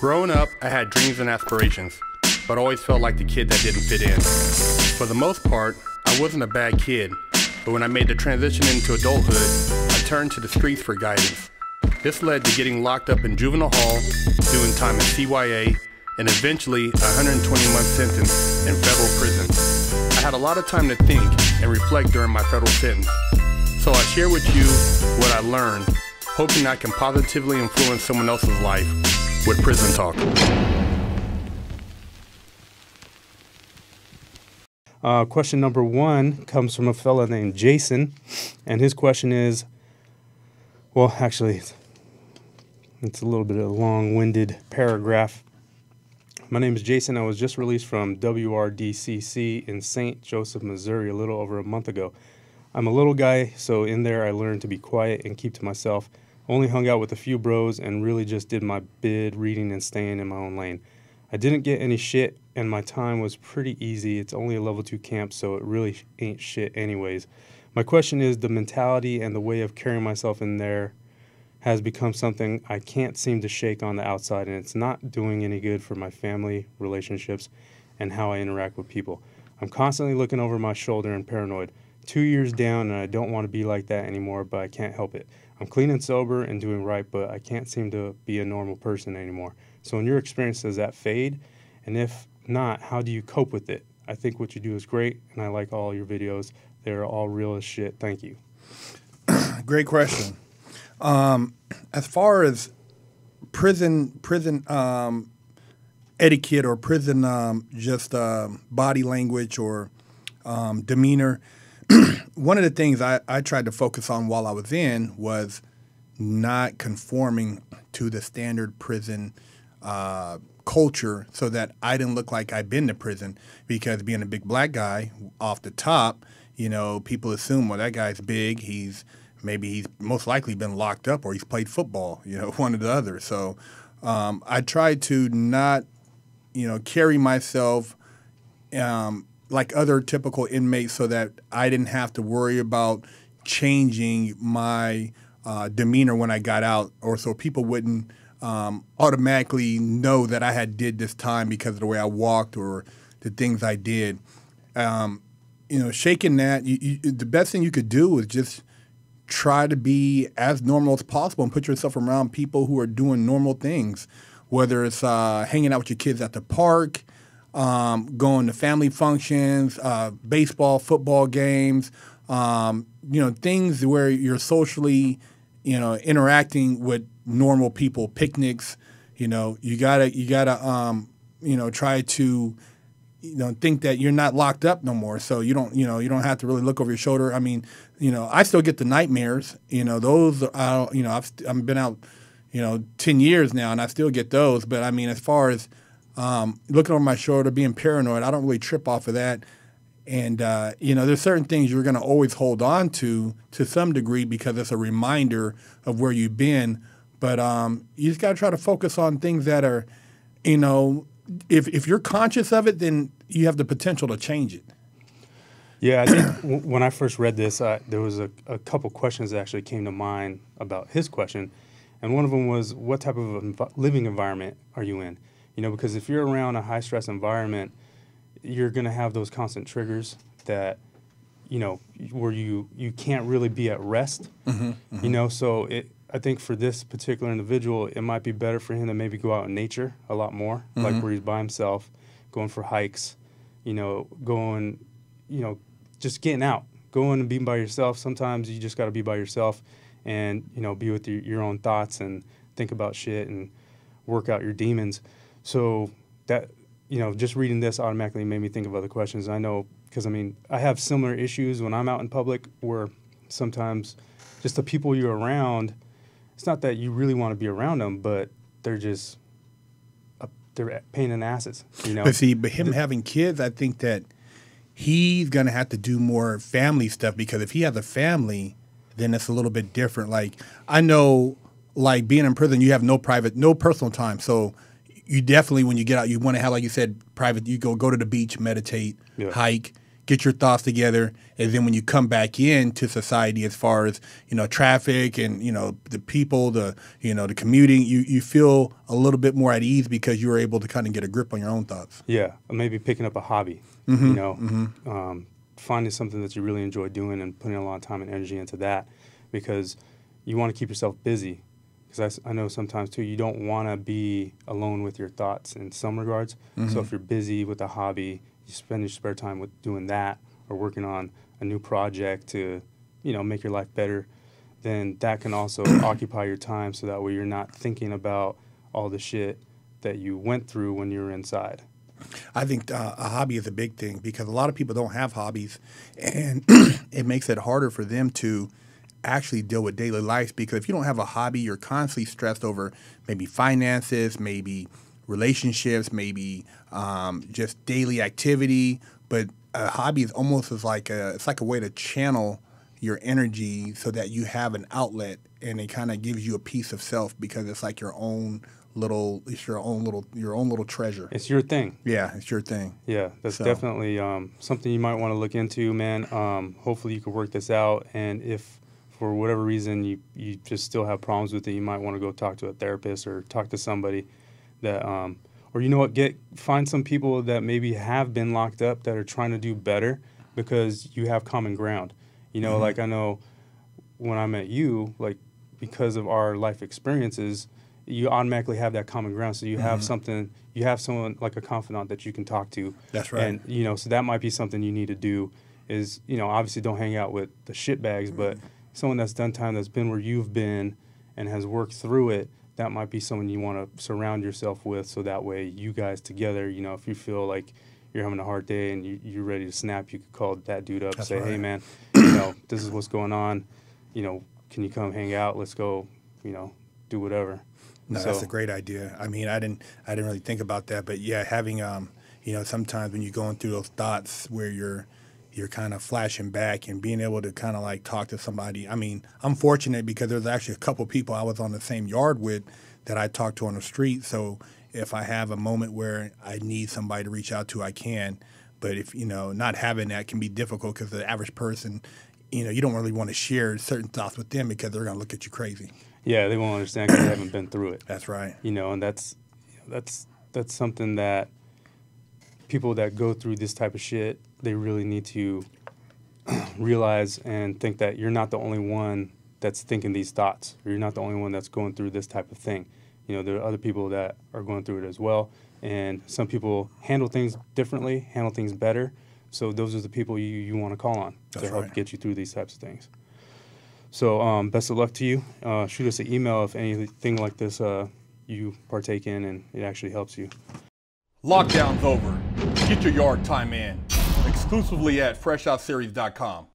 Growing up, I had dreams and aspirations, but always felt like the kid that didn't fit in. For the most part, I wasn't a bad kid, but when I made the transition into adulthood, I turned to the streets for guidance. This led to getting locked up in juvenile hall, doing time in CYA, and eventually a 120-month sentence in federal prison. I had a lot of time to think and reflect during my federal sentence, so I share with you what I learned, hoping I can positively influence someone else's life with Prison Talk. Question number one comes from a fella named Jayson, and his question is, well, actually, it's a little bit of a long-winded paragraph. My name is Jayson. I was just released from WRDCC in St. Joseph, Missouri, a little over a month ago. I'm a little guy, so in there I learned to be quiet and keep to myself. Only hung out with a few bros and really just did my bid, reading and staying in my own lane. I didn't get any shit, and my time was pretty easy. It's only a level 2 camp, so it really ain't shit anyways. My question is, the mentality and the way of carrying myself in there has become something I can't seem to shake on the outside, and it's not doing any good for my family, relationships, and how I interact with people. I'm constantly looking over my shoulder and paranoid. 2 years down, and I don't want to be like that anymore, but I can't help it. I'm clean and sober and doing right, but I can't seem to be a normal person anymore. So in your experience, does that fade? And if not, how do you cope with it? I think what you do is great, and I like all your videos. They're all real as shit. Thank you. Great question. As far as prison etiquette or prison just body language or demeanor, one of the things I tried to focus on while I was in was not conforming to the standard prison culture so that I didn't look like I'd been to prison, because being a big black guy off the top, you know, people assume, well, that guy's big, he's most likely been locked up or he's played football, you know, one or the other. So I tried to not, you know, carry myself like other typical inmates so that I didn't have to worry about changing my demeanor when I got out, or so people wouldn't automatically know that I had did this time because of the way I walked or the things I did. You know, shaking that, the best thing you could do is just try to be as normal as possible and put yourself around people who are doing normal things, whether it's hanging out with your kids at the park, going to family functions, baseball, football games, you know, things where you're socially, you know, interacting with normal people, picnics. You know, you gotta, you know, try to, you know, think that you're not locked up no more. So you don't have to really look over your shoulder. I mean, you know, I still get the nightmares. You know, those, you know, I've been out, you know, 10 years now, and I still get those. But I mean, as far as looking over my shoulder, being paranoid, I don't really trip off of that. And, you know, there's certain things you're going to always hold on to some degree because it's a reminder of where you've been. But you just got to try to focus on things that are, you know, if you're conscious of it, then you have the potential to change it. Yeah, I think when I first read this, there was a couple questions that actually came to mind about his question. And one of them was, what type of living environment are you in? You know, because if you're around a high-stress environment, you're going to have those constant triggers that, you know, where you can't really be at rest. You know, so I think for this particular individual, it might be better for him to maybe go out in nature a lot more, like where he's by himself, going for hikes, you know, going, you know, just getting out, going and being by yourself. Sometimes you just got to be by yourself and, you know, be with your own thoughts and think about shit and work out your demons. So that, you know, just reading this automatically made me think of other questions. I know, because, I mean, I have similar issues when I'm out in public where sometimes just the people you're around, it's not that you really want to be around them, but they're just, they're a pain in the asses, you know? But see, him having kids, I think that he's going to have to do more family stuff, because if he has a family, then it's a little bit different. Like, I know, like, being in prison, you have no personal time. So you definitely, when you get out, you want to have, like you said, private. You go to the beach, meditate, hike, get your thoughts together, and then when you come back into society, as far as traffic and the people, the the commuting, you feel a little bit more at ease because you were able to kind of get a grip on your own thoughts. Yeah, maybe picking up a hobby, finding something that you really enjoy doing and putting a lot of time and energy into that, because you want to keep yourself busy. Because I know sometimes too, you don't want to be alone with your thoughts in some regards. So if you're busy with a hobby, you spend your spare time with doing that or working on a new project to, make your life better, then that can also occupy your time, so that way you're not thinking about all the shit that you went through when you were inside. I think a hobby is a big thing, because a lot of people don't have hobbies, and it makes it harder for them to actually deal with daily life, because if you don't have a hobby, you're constantly stressed over maybe finances, maybe relationships, maybe just daily activity. But a hobby is almost as like a way to channel your energy so that you have an outlet, and it kind of gives you a piece of self, because it's like your own little treasure. It's your thing. Yeah, it's your thing. Yeah, that's definitely something you might want to look into, man. Hopefully you can work this out, and if for whatever reason you just still have problems with it, you might want to go talk to a therapist or talk to somebody that or find some people that maybe have been locked up that are trying to do better, because you have common ground. Like I know when I met you, like because of our life experiences, you automatically have that common ground. So you have someone like a confidant that you can talk to. That's right. And so that might be something you need to do is, obviously don't hang out with the shitbags, but someone that's done time, that's been where you've been and has worked through it, that might be someone you want to surround yourself with, so that way you guys together, if you feel like you're having a hard day and you're ready to snap, you could call that dude up and say, hey, man, this is what's going on. Can you come hang out? Let's go, do whatever. No, that's a great idea. I mean, I didn't really think about that, but yeah, having sometimes when you're going through those thoughts where you're kind of flashing back and being able to kind of like talk to somebody. I mean, I'm fortunate because there's actually a couple people I was on the same yard with that I talked to on the street. So if I have a moment where I need somebody to reach out to, I can. But if, not having that can be difficult, because the average person, you don't really want to share certain thoughts with them, because they're going to look at you crazy. Yeah, they won't understand because they haven't been through it. That's right. And that's something that people that go through this type of shit, they really need to realize and think that you're not the only one that's thinking these thoughts, or you're not the only one that's going through this type of thing. There are other people that are going through it as well, and some people handle things differently, handle things better. So those are the people you want to call on to help get you through these types of things. So best of luck to you. Shoot us an email if anything like this you partake in and it actually helps you. Lockdown's over. Get your yard time in. Exclusively at FreshOutSeries.com.